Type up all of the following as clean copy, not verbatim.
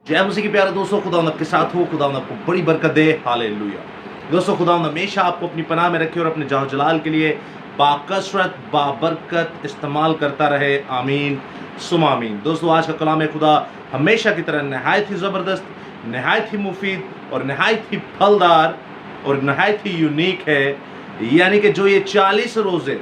जय मसीह के प्यारे दोस्तों, खुदावंद आपके साथ हो। खुदावंद आपको बड़ी बरकत दे। हालेलुया। दोस्तों, खुदावंद हमेशा आपको अपनी पनाह में रखे और अपने जाह जलाल के लिए बाकसरत बाबरकत इस्तेमाल करता रहे। आमीन सुम आमीन। दोस्तों, आज का कलाम खुदा हमेशा की तरह नहायत ही ज़बरदस्त, नहायत ही मुफीद और नहायत ही फलदार और नहायत ही यूनिक है। यानी कि जो ये 40 रोज़े,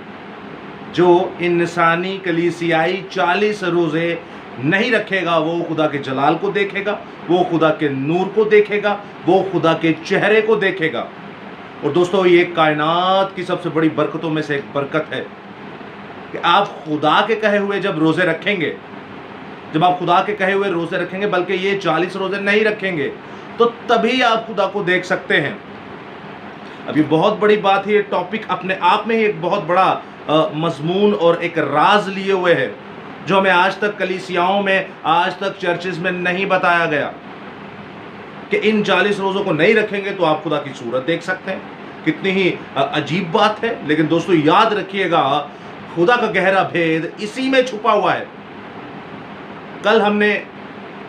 जो इंसानी कलीसियाई 40 रोज़े नहीं रखेगा, वो खुदा के जलाल को देखेगा, वो खुदा के नूर को देखेगा, वो खुदा के चेहरे को देखेगा। और दोस्तों, ये कायनात की सबसे बड़ी बरकतों में से एक बरकत है कि आप खुदा के कहे हुए जब रोज़े रखेंगे, जब आप खुदा के कहे हुए रोज़े रखेंगे, बल्कि ये 40 रोज़े नहीं रखेंगे, तो तभी आप खुदा को देख सकते हैं। अब ये बहुत बड़ी बात है। ये टॉपिक अपने आप में ही एक बहुत बड़ा मजमून और एक राज लिए हुए है, जो हमें आज तक कलीसियाओं में, आज तक चर्चेस में नहीं बताया गया कि इन 40 रोज़ों को नहीं रखेंगे तो आप खुदा की सूरत देख सकते हैं। कितनी ही अजीब बात है। लेकिन दोस्तों, याद रखिएगा, खुदा का गहरा भेद इसी में छुपा हुआ है। कल हमने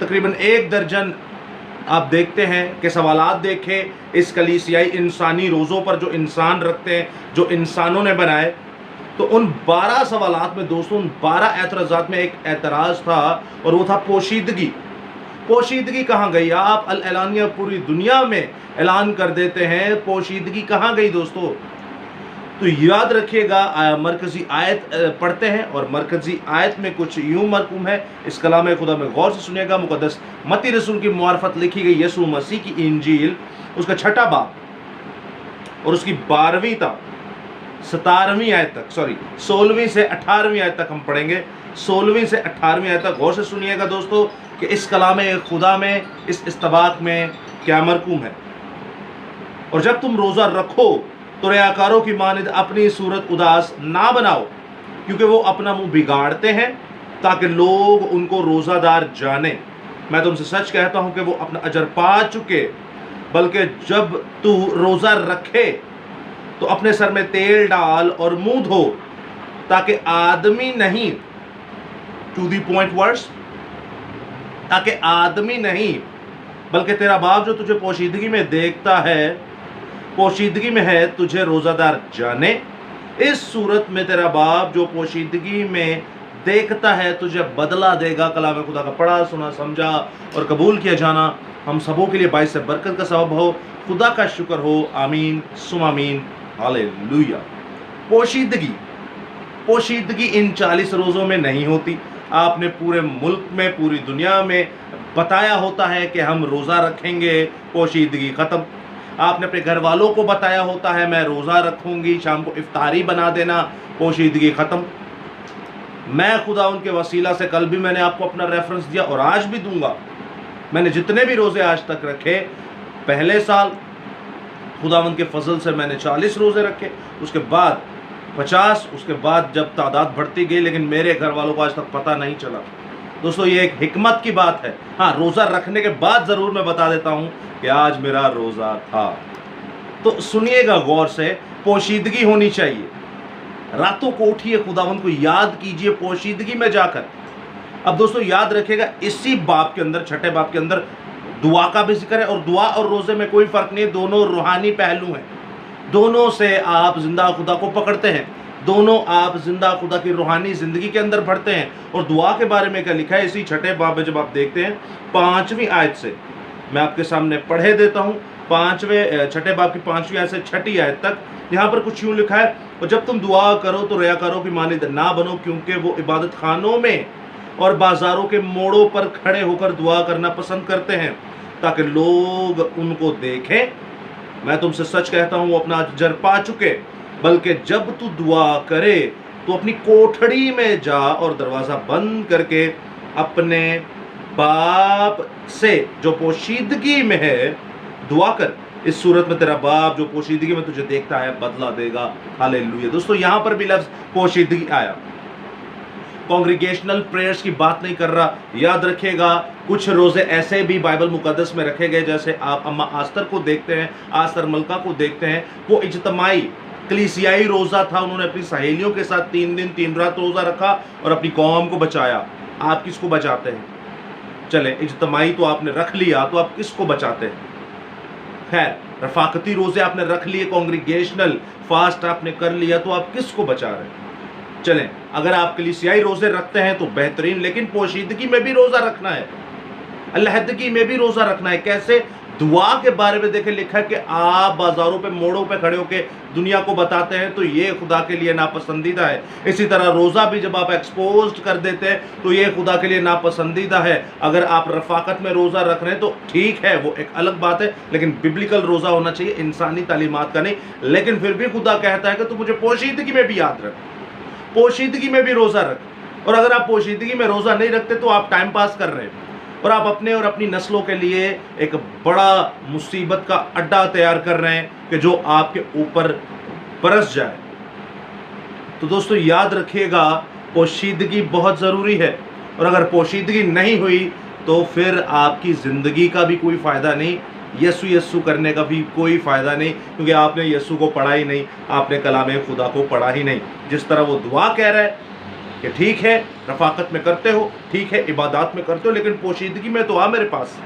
तकरीबन 1 दर्जन आप देखते हैं कि सवालात देखे इस कलीसियाई इंसानी रोज़ों पर, जो इंसान रखते हैं, जो इंसानों ने बनाए। तो उन 12 सवालात में दोस्तों, उन 12 एतराज़ात में एक एतराज़ था, और वो था पोशीदगी। पोशीदगी कहाँ गई? आप अल एलानिया पूरी दुनिया में ऐलान कर देते हैं, पोशीदगी कहाँ गई दोस्तों? तो याद रखिएगा, मरकज़ी आयत पढ़ते हैं, और मरकज़ी आयत में कुछ यूँ मरकूम है। इस कलाम खुदा में गौर से सुनिएगा। मुक़द्दस मत्ती रसूल की मुआरफत लिखी गई यीशु मसीह की इंजील, उसका 6ठा बाब और उसकी 12वीं तक 17वीं आयत तक, 16वीं से 18वीं आयत तक हम पढ़ेंगे। 16वीं से 18वीं आयत तक गौर से सुनिएगा दोस्तों कि इस कलाम खुदा में, इस इस्तबाक में क्या मरकूम है। और जब तुम रोज़ा रखो तो रियाकारों की मानिद अपनी सूरत उदास ना बनाओ, क्योंकि वो अपना मुंह बिगाड़ते हैं ताकि लोग उनको रोज़ादार जाने। मैं तुमसे सच कहता हूं कि वो अपना अजर पा चुके। बल्कि जब तू रोज़ा रखे तो अपने सर में तेल डाल और मुंह धो, ताकि आदमी नहीं, टू दी पॉइंट वर्ड्स, ताकि आदमी नहीं बल्कि तेरा बाप जो तुझे पोशीदगी में देखता है, पोशीदगी में है, तुझे रोज़ादार जाने। इस सूरत में तेरा बाप जो पोशीदगी में देखता है तुझे बदला देगा। कलाम खुदा का पढ़ा, सुना, समझा और कबूल किया जाना हम सबों के लिए बाइस से बरकत का सबब हो। खुदा का शुक्र हो। आमीन सुम आमीन। हालेलुया। पोशीदगी इन 40 रोज़ों में नहीं होती। आपने पूरे मुल्क में, पूरी दुनिया में बताया होता है कि हम रोज़ा रखेंगे, पोशीदगी ख़त्म। आपने अपने घर वालों को बताया होता है, मैं रोज़ा रखूंगी, शाम को इफ्तारी बना देना, पोशीदगी ख़त्म। मैं खुदा उनके वसीला से, कल भी मैंने आपको अपना रेफरेंस दिया और आज भी दूंगा। मैंने जितने भी रोज़े आज तक रखे, पहले साल खुदावंद के फजल से मैंने 40 रोज़े रखे, उसके बाद 50, उसके बाद जब तादाद बढ़ती गई, लेकिन मेरे घर वालों को आज तक पता नहीं चला। दोस्तों, ये एक हिकमत की बात है। हाँ, रोज़ा रखने के बाद ज़रूर मैं बता देता हूँ कि आज मेरा रोज़ा था। तो सुनिएगा गौर से, पोशीदगी होनी चाहिए। रातों को उठिए, खुदावंद को याद कीजिए पोशीदगी में जाकर। अब दोस्तों, याद रखिएगा, इसी बाब के अंदर, 6ठे बाब के अंदर दुआ का भी जिक्र है। और दुआ और रोज़े में कोई फ़र्क नहीं, दोनों रूहानी पहलू हैं। दोनों से आप जिंदा खुदा को पकड़ते हैं, दोनों आप जिंदा खुदा की रूहानी ज़िंदगी के अंदर बढ़ते हैं। और दुआ के बारे में क्या लिखा है इसी 6ठे बाब में, जब आप देखते हैं 5वीं आयत से, मैं आपके सामने पढ़े देता हूँ। 6ठे बाब की 5वीं आयत से 6ठी आयत तक यहाँ पर कुछ यूँ लिखा है, और जब तुम दुआ करो तो रियाकारों की मानिद ना बनो, क्योंकि वो इबादत खानों में और बाज़ारों के मोड़ों पर खड़े होकर दुआ करना पसंद करते हैं, ताकि लोग उनको देखें। मैं तुमसे सच कहता हूँ, वो अपना अजर पा चुके। बल्कि जब तू दुआ करे तो अपनी कोठड़ी में जा और दरवाज़ा बंद करके अपने बाप से जो पोशीदगी में है दुआ कर। इस सूरत में तेरा बाप जो पोशीदगी में तुझे देखता है बदला देगा। हालेलुया। दोस्तों, यहाँ पर भी लफ्ज़ पोशीदगी आया। कॉन्ग्रीगेशनल प्रेयर्स की बात नहीं कर रहा। याद रखिएगा, कुछ रोज़े ऐसे भी बाइबल मुकद्दस में रखे गए, जैसे आप अम्मा आस्तर को देखते हैं, आस्तर मलका को देखते हैं, वो इज्तमाई कलीसियाई रोज़ा था। उन्होंने अपनी सहेलियों के साथ 3 दिन 3 रात रोज़ा रखा और अपनी कौम को बचाया। आप किसको बचाते हैं? चलें, इज्तमाई तो आपने रख लिया, तो आप किसको बचाते हैं? खैर, रफाकती रोज़े आपने रख लिए, कॉन्ग्रीगेशनल फास्ट आपने कर लिया, तो आप किसको बचा रहे हैं? चलें, अगर आप कलीसियाई रोज़े रखते हैं तो बेहतरीन, लेकिन पोशीदगी में भी रोज़ा रखना है, अलहदगी में भी रोज़ा रखना है। कैसे? दुआ के बारे में देखें, लिखा है कि आप बाज़ारों पे, मोड़ों पे खड़े होकर दुनिया को बताते हैं तो ये खुदा के लिए नापसंदीदा है। इसी तरह रोज़ा भी जब आप एक्सपोज्ड कर देते हैं तो ये खुदा के लिए नापसंदीदा है। अगर आप रफाकत में रोज़ा रख रहे हैं तो ठीक है, वो एक अलग बात है, लेकिन बिब्लिकल रोज़ा होना चाहिए, इंसानी तालीमात का नहीं। लेकिन फिर भी खुदा कहता है कि तू मुझे पोशीदगी में भी याद रख, पोशीदगी में भी रोज़ा रख। और अगर आप पोशीदगी में रोज़ा नहीं रखते तो आप टाइम पास कर रहे हैं और आप अपने और अपनी नस्लों के लिए एक बड़ा मुसीबत का अड्डा तैयार कर रहे हैं कि जो आपके ऊपर बरस जाए। तो दोस्तों याद रखिएगा, पोशीदगी बहुत ज़रूरी है, और अगर पोशीदगी नहीं हुई तो फिर आपकी ज़िंदगी का भी कोई फ़ायदा नहीं, यसु यसु करने का भी कोई फ़ायदा नहीं, क्योंकि आपने यसु को पढ़ा ही नहीं, आपने कलाम खुदा को पढ़ा ही नहीं। जिस तरह वो दुआ कह रहा है कि ठीक है रफाकत में करते हो, ठीक है इबादत में करते हो, लेकिन पोशीदगी में तो आ मेरे पास।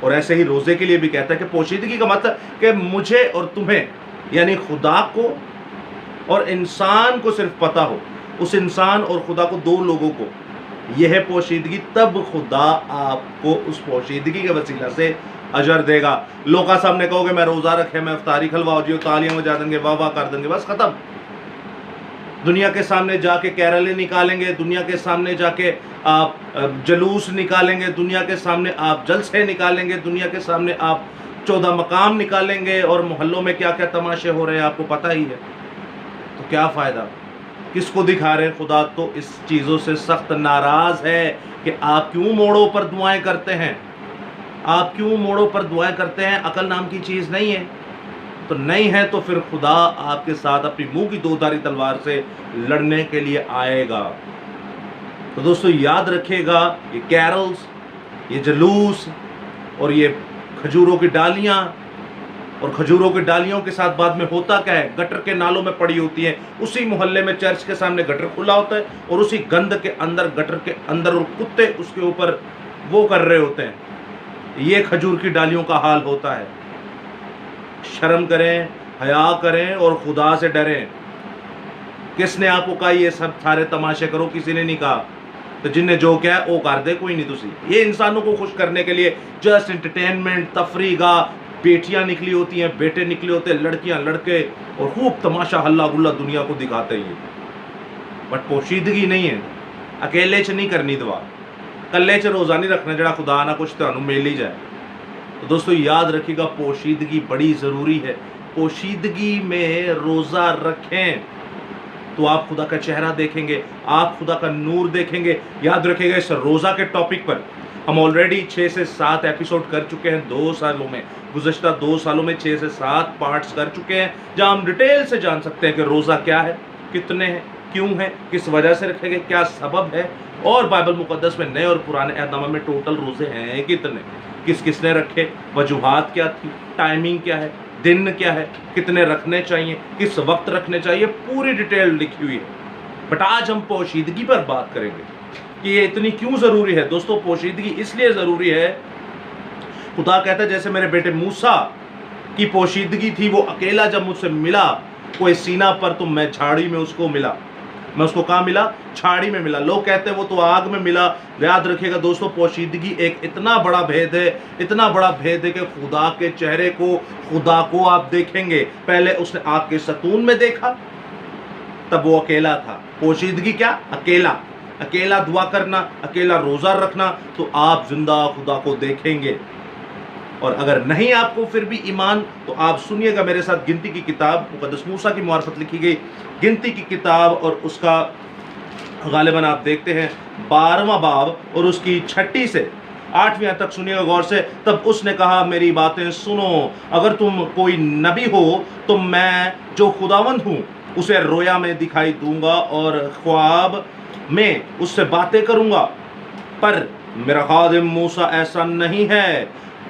और ऐसे ही रोज़े के लिए भी कहता है कि पोशीदगी का मतलब कि मुझे और तुम्हें, यानी खुदा को और इंसान को सिर्फ पता हो, उस इंसान और खुदा को, दो लोगों को, यह है पोशीदगी। तब खुदा आपको उस पोशीदगी के वसीला से अजर देगा। लोगों का सामने कहोगे मैं रोज़ा रखे, मैं इफ्तारी खलवाओ जी, तालियां बजा देंगे, वाह वाह कर देंगे, बस ख़त्म। दुनिया के सामने जाके कैरले निकालेंगे, दुनिया के सामने जाके आप जलूस निकालेंगे, दुनिया के सामने आप जलसे निकालेंगे, दुनिया के सामने आप 14 मकाम निकालेंगे, और मोहल्लों में क्या क्या तमाशे हो रहे हैं आपको पता ही है। तो क्या फ़ायदा? किसको दिखा रहे हैं? खुदा तो इस चीज़ों से सख्त नाराज़ है कि आप क्यों मोड़ों पर दुआएं करते हैं, आप क्यों मोड़ों पर दुआएं करते हैं। अकल नाम की चीज़ नहीं है, तो नहीं है तो फिर खुदा आपके साथ अपनी मुंह की दोधारी तलवार से लड़ने के लिए आएगा। तो दोस्तों याद रखिएगा, ये कैरल्स, ये जलूस और ये खजूरों की डालियाँ, और खजूरों की डालियों के साथ बाद में होता क्या है, गटर के नालों में पड़ी होती हैं। उसी मोहल्ले में चर्च के सामने गटर खुला होता है, और उसी गंद के अंदर, गटर के अंदर, और कुत्ते उसके ऊपर वो कर रहे होते हैं। ये खजूर की डालियों का हाल होता है। शर्म करें, हया करें और खुदा से डरें। किसने आपको कहा ये सब सारे तमाशे करो? किसी ने नहीं कहा। तो जिनने जो किया है वो कर दे, कोई नहीं। तुसी ये इंसानों को खुश करने के लिए जस्ट एंटरटेनमेंट, तफरीगा, बेटियां निकली होती हैं, बेटे निकले होते हैं, लड़कियां लड़के, और खूब तमाशा हल्ला गुल्ला दुनिया को दिखाते हैं। बट पोशीदगी नहीं है। अकेले च नहीं करनी दुआ, कल्ले च रोज़ा नहीं रखना जड़ा खुदा ना कुछ तुहानू मिल ही जाए। तो दोस्तों याद रखिएगा, पोशीदगी बड़ी ज़रूरी है। पोशीदगी में रोज़ा रखें तो आप खुदा का चेहरा देखेंगे, आप खुदा का नूर देखेंगे। याद रखिएगा, इस रोज़ा के टॉपिक पर हम ऑलरेडी 6 से 7 एपिसोड कर चुके हैं 2 सालों में। गुज़श्ता 2 सालों में 6 से 7 पार्ट्स कर चुके हैं, जहां हम डिटेल से जान सकते हैं कि रोज़ा क्या है, कितने हैं, क्यों है, किस वजह से रखे गए, क्या सबब है, और बाइबल मुकद्दस में नए और पुराने अहदनामा में टोटल रोज़े हैं कितने, किस किसने रखे, वजूहात क्या थी, टाइमिंग क्या है, दिन क्या है, कितने रखने चाहिए, किस वक्त रखने चाहिए, पूरी डिटेल लिखी हुई है। बट आज हम पोशीदगी पर बात करेंगे कि ये इतनी क्यों ज़रूरी है। दोस्तों पोशीदगी इसलिए ज़रूरी है, खुदा कहता है जैसे मेरे बेटे मूसा की पोशीदगी थी, वो अकेला जब मुझसे मिला कोई सीना पर, तो मैं झाड़ी में उसको मिला। मैं उसको कहाँ मिला? झाड़ी में मिला। लोग कहते हैं वो तो आग में मिला। याद रखिएगा दोस्तों, पोशीदगी एक इतना बड़ा भेद है, इतना बड़ा भेद है कि खुदा के चेहरे को, खुदा को आप देखेंगे। पहले उसने आग के सतून में देखा, तब वो अकेला था। पोशीदगी क्या? अकेला, अकेला दुआ करना, अकेला रोज़ा रखना, तो आप जिंदा खुदा को देखेंगे। और अगर नहीं आपको फिर भी ईमान, तो आप सुनिएगा मेरे साथ गिनती की किताब, मुकद्दस मूसा की मार्फत लिखी गई गिनती की किताब, और उसका गालिबन आप देखते हैं 12वां बाब और उसकी 6 से 8वीं तक सुनिएगा गौर से। तब उसने कहा, मेरी बातें सुनो, अगर तुम कोई नबी हो तो मैं जो खुदावंद हूँ उसे रोया में दिखाई दूंगा और ख्वाब में उससे बातें करूंगा। पर मेरा खादिम मूसा ऐसा नहीं है,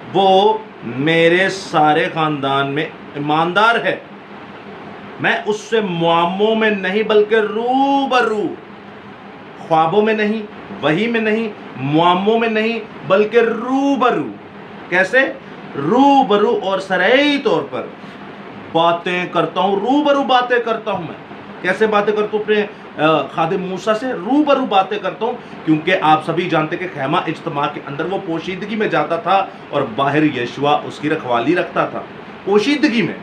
वो मेरे सारे खानदान में ईमानदार है। मैं उससे मुआमों में नहीं बल्कि रूबरू ख्वाबों में नहीं, वही में नहीं, मुआम्मों में नहीं, बल्कि रूबरू। कैसे? रूबरू और सरई तौर पर बातें करता हूँ, रूबरू बातें करता हूँ। मैं कैसे बातें करता हूँ? अपने खादिम मूसा से रूबरू बातें करता हूँ, क्योंकि आप सभी जानते कि खैमा इज्तिमा के अंदर वो पोशीदगी में जाता था और बाहर यशुआ उसकी रखवाली रखता था। पोशीदगी में,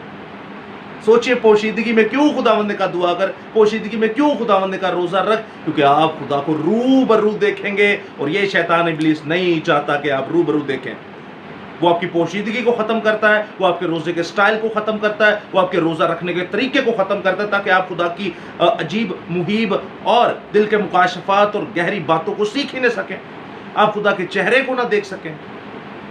सोचिए पोशीदगी में क्यों खुदावंद ने कहा दुआ कर, पोशीदगी में क्यों खुदावंद ने कहा रोजा रख? क्योंकि आप खुदा को रूबरू देखेंगे और ये शैतान इब्लीस नहीं चाहता कि आप रूबरू देखें। वो आपकी पोशीदगी को ख़त्म करता है, वो आपके रोज़े के स्टाइल को ख़त्म करता है, वो आपके रोज़ा रखने के तरीके को ख़त्म करता है, ताकि आप खुदा की अजीब मुहीब और दिल के मुकाशफात और गहरी बातों को सीख ही न सकें, आप खुदा के चेहरे को ना देख सकें।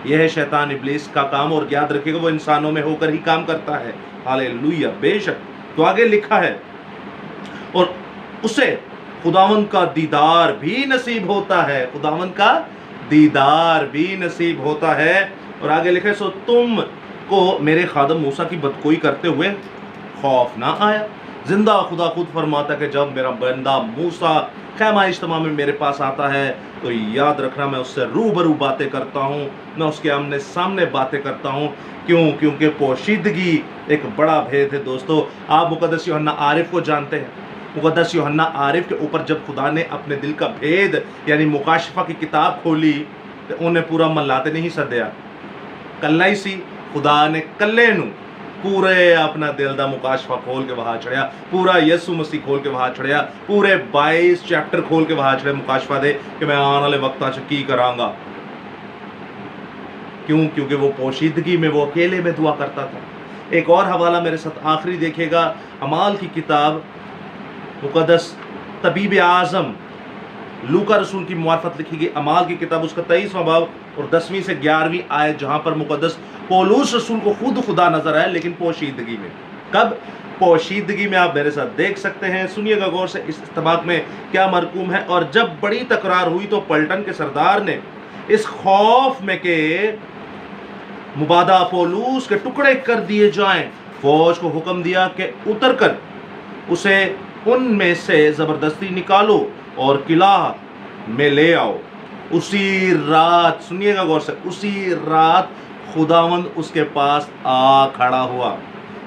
यह है शैतान इब्लीस का काम, और याद रखिएगा वो इंसानों में होकर ही काम करता है। हालेलुया, बेशक। तो आगे लिखा है, और उसे खुदावंद का दीदार भी नसीब होता है, खुदावंद का दीदार भी नसीब होता है। और आगे लिखे, सो तुम को मेरे खादम मूसा की बदकोई करते हुए खौफ ना आया। जिंदा खुदा खुद फरमाता है कि जब मेरा बंदा मूसा खैमा इज्तिमा में मेरे पास आता है तो याद रखना मैं उससे रूबरू बातें करता हूँ, मैं उसके आमने सामने बातें करता हूँ। क्यों? क्योंकि पोशीदगी एक बड़ा भेद है दोस्तों। आप मुकद्दस यूहन्ना आरिफ को जानते हैं। मुकद्दस यूहन्ना आरिफ के ऊपर जब खुदा ने अपने दिल का भेद यानी मुकाशफा की किताब खोली तो उन्हें पूरा मल्लाते नहीं सद्या, कल्ला ही सी खुदा ने कल्ले नू पूरे अपना दिल दा मुकाशफा खोल के बाहर चढ़िया, पूरा यसु मसीह खोल के बाहर चढ़िया, पूरे 22 चैप्टर खोल के बाहर चढ़े मुकाशफा दे कि मैं आने वाले वक्तां च की करांगा। क्यों? क्योंकि वो पोशीदगी में, वो अकेले में दुआ करता था। एक और हवाला मेरे साथ आखिरी देखिएगा, अमाल की किताब, मुकद्दस तबीब आज़म लूका रसूल की मुआरफत लिखी गई अमाल की किताब, उसका 23वां बाब और 10वीं से 11वीं आयत, जहाँ पर मुकद्दस पौलुस रसूल को खुद खुदा नजर आए, लेकिन पोशीदगी में। कब? पोशीदगी में। आप मेरे साथ देख सकते हैं, सुनिएगा गौर से इस इस्तेमाल में क्या मरकूम है। और जब बड़ी तकरार हुई तो पलटन के सरदार ने इस खौफ में के मुबादा पौलुस के टुकड़े कर दिए जाएं, फौज को हुक्म दिया कि उतर कर उसे उनमें से ज़बरदस्ती निकालो और किला में ले आओ। उसी रात, सुनिएगा गौर से, उसी रात खुदावंद उसके पास आ खड़ा हुआ।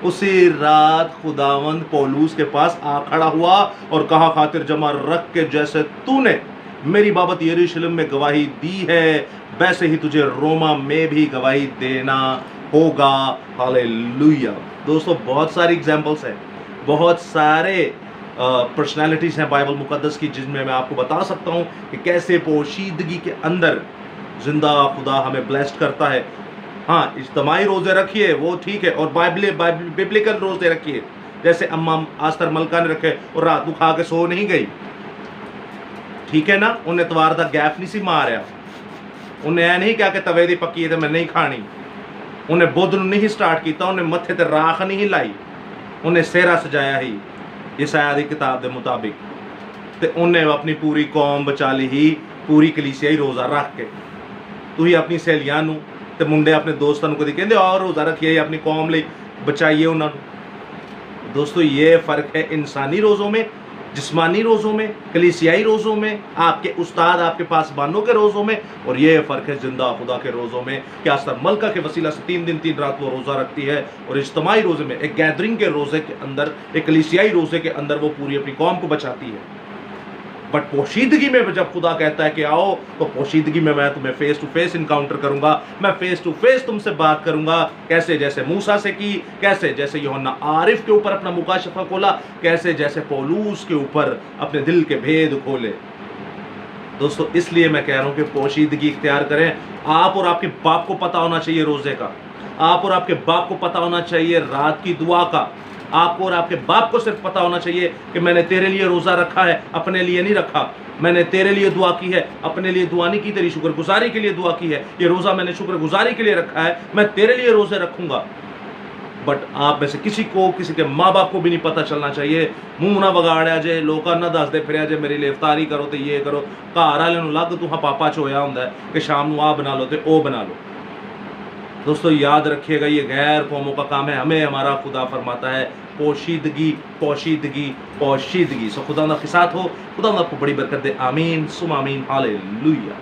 उसी रात खुदावंद पौलुस के पास आ खड़ा हुआ और कहा, खातिर जमा रख के जैसे तूने मेरी बाबत यरूशलेम में गवाही दी है, वैसे ही तुझे रोमा में भी गवाही देना होगा। हालेलुया। दोस्तों, बहुत सारी एग्जाम्पल्स हैं, बहुत सारे पर्सनैलिटीज़ हैं बाइबल मुकद्दस की, जिसमें मैं आपको बता सकता हूँ कि कैसे पोशीदगी के अंदर जिंदा खुदा हमें ब्लेस्ड करता है। हाँ, इज्तिमाई रोज़े रखिए, वो ठीक है, और बिब्लिकल रोज़े रखिए, जैसे अम्मा आस्तर मलका ने रखे और रात को खा के सो नहीं गई, ठीक है ना। उन्हें इतवार का गैप नहीं सी मारिया, उन्हें ऐ नहीं क्या कि तवे दी पक्की है तो मैं नहीं खानी, उन्हें बुध नहीं स्टार्ट किया, उन्हें मत्थे ते राख नहीं लाई, उन्हें सेहरा सजाया ही यशायाह दी किताब के मुताबिक, तो उन्हें अपनी पूरी कौम बचा ली ही, पूरी कलीसिया ही रोज़ा रख के। तुसीं अपनी सहेलियां नूं ते मुंडे अपने दोस्तों को कहते आओ रोज़ा रखिए, अपनी कौम लिए बचाइए उन्होंने। दोस्तों, ये फ़र्क है इंसानी रोज़ों में, जिस्मानी रोज़ों में, कलीसियाई रोज़ों में, आपके उस्ताद आपके पासबानों के रोज़ों में, और ये फ़र्क है जिंदा खुदा के रोज़ों में कि आस्तर मलका के वसीला से 3 दिन 3 रात वो रोज़ा रखती है, और इज्तिमाई रोज़े में, एक गैदरिंग के रोज़े के अंदर, एक कलीसियाई रोज़े के अंदर वो पूरी अपनी कौम को बचाती है। बट पोशीदगी में जब खुदा कहता है कि आओ, तो पोशीदगी में मैं तुम्हें फेस टू फेस इनकाउंटर करूंगा, मैं फेस टू फेस तुमसे बात करूंगा। कैसे? जैसे मूसा से की, कैसे? जैसे यूहन्ना आरिफ के ऊपर अपना मुकाशफा खोला, कैसे? जैसे पौलुस के ऊपर अपने दिल के भेद खोले। दोस्तों, इसलिए मैं कह रहा हूं कि पोशीदगी इख्तियार करें। आप और आपके बाप को पता होना चाहिए रोज़े का, आप और आपके बाप को पता होना चाहिए रात की दुआ का, आपको और आपके बाप को सिर्फ पता होना चाहिए कि मैंने तेरे लिए रोज़ा रखा है, अपने लिए नहीं रखा। मैंने तेरे लिए दुआ की है, अपने लिए दुआ नहीं की, तेरी शुक्रगुजारी के लिए दुआ की है। ये रोज़ा मैंने शुक्रगुजारी के लिए रखा है, मैं तेरे लिए रोज़े रखूँगा। बट आप में से किसी को, किसी के माँ बाप को भी नहीं पता चलना चाहिए। मुँह ना बगाड़िया जे, लोग ना दसदे फिरिया जे मेरे लिए इफ्तारी करो तो ये करो, घर वाले लग तू हाँ पापा चोया होंगे कि शाम को आ बना लो तो वो बना लो। دوستو یاد رکھیے گا یہ غیر قوموں کا کام ہے، ہمیں ہمارا خدا فرماتا ہے پوشیدگی پوشیدگی پوشیدگی. سو خدا آپ کے ساتھ ہو، خدا آپ کو بڑی برکت دے. آمین سم آمین. ہاللویہ.